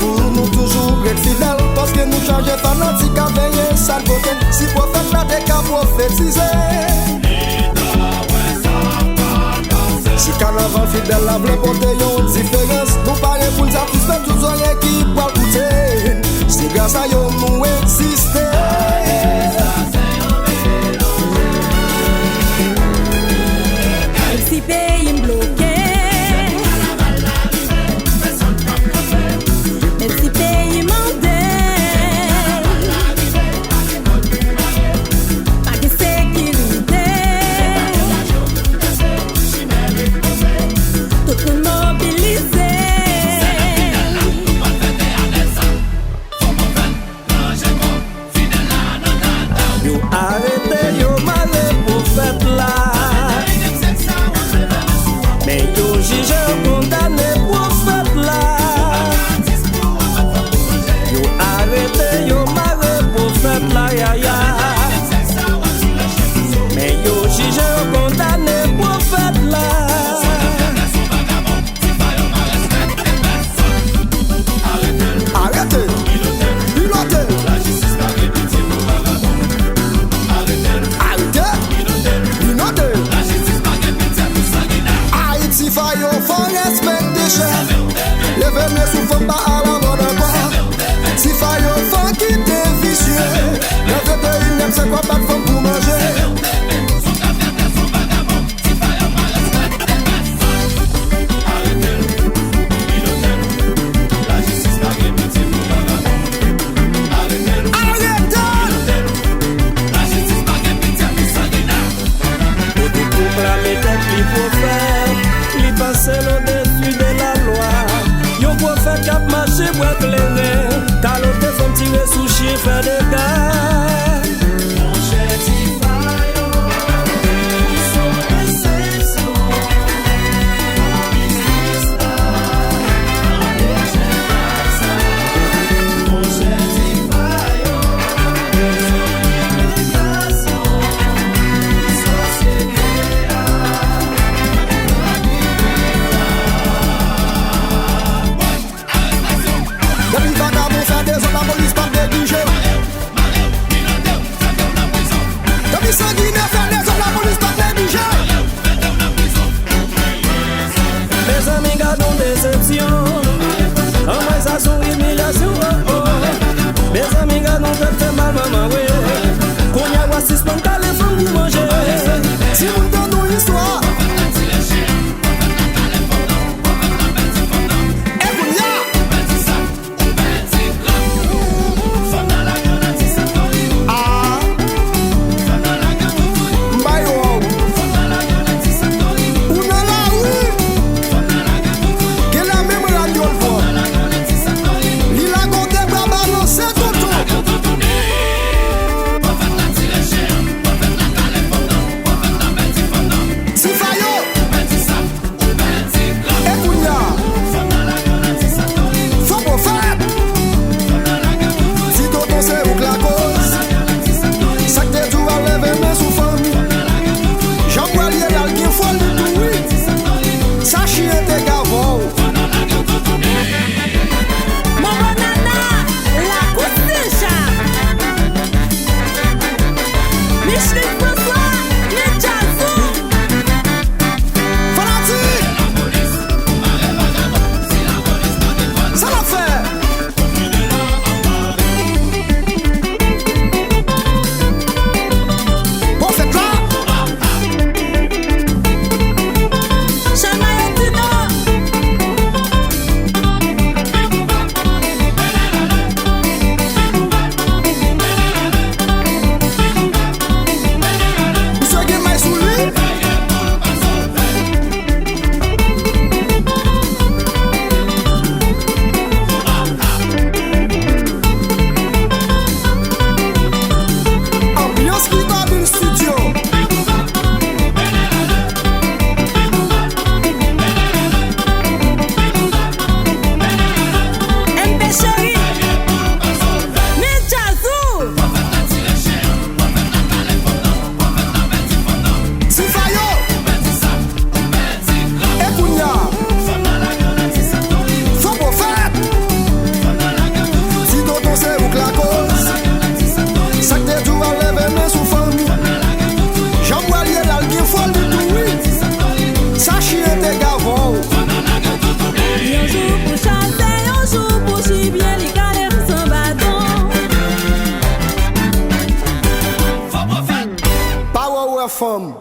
pour nous toujours être fidèles, parce que nous changeons fanatique à veiller sale côté. Si prophète là des cas prophétisés. Si kanaval fidèle-la vle porter yon différence, nous parlons pour nous satisfaire tous les qui parlent coûter. Si grâce à yon nous existons. Si pays bloqué, même si pays mandé, pas de sécurité, tout le monde mobilisé. Yo arrêté, yo malé pour fête là. Mais yo jugé condamné pour fête là. Yo arrêté, yo malé pour fête là, ya ya. Mais yo jugé condamné pour fête là. Arrêtez, pilotez. Haïti faillot, faut respecter chef. Levez mes sous pas à la mode encore. Si faillot, faut quitter vicieux. Le 21e, c'est quoi pas de femme pour manger? C'est au-dessus de la loi. Yon prophète qui a marché pour éclairer. Car l'autre femme tirer sous chien fait des gars. Mon cher Tifayo, ils sont exceptions. Mon cher Tifayo, ils sont l'immigration. Société. femme.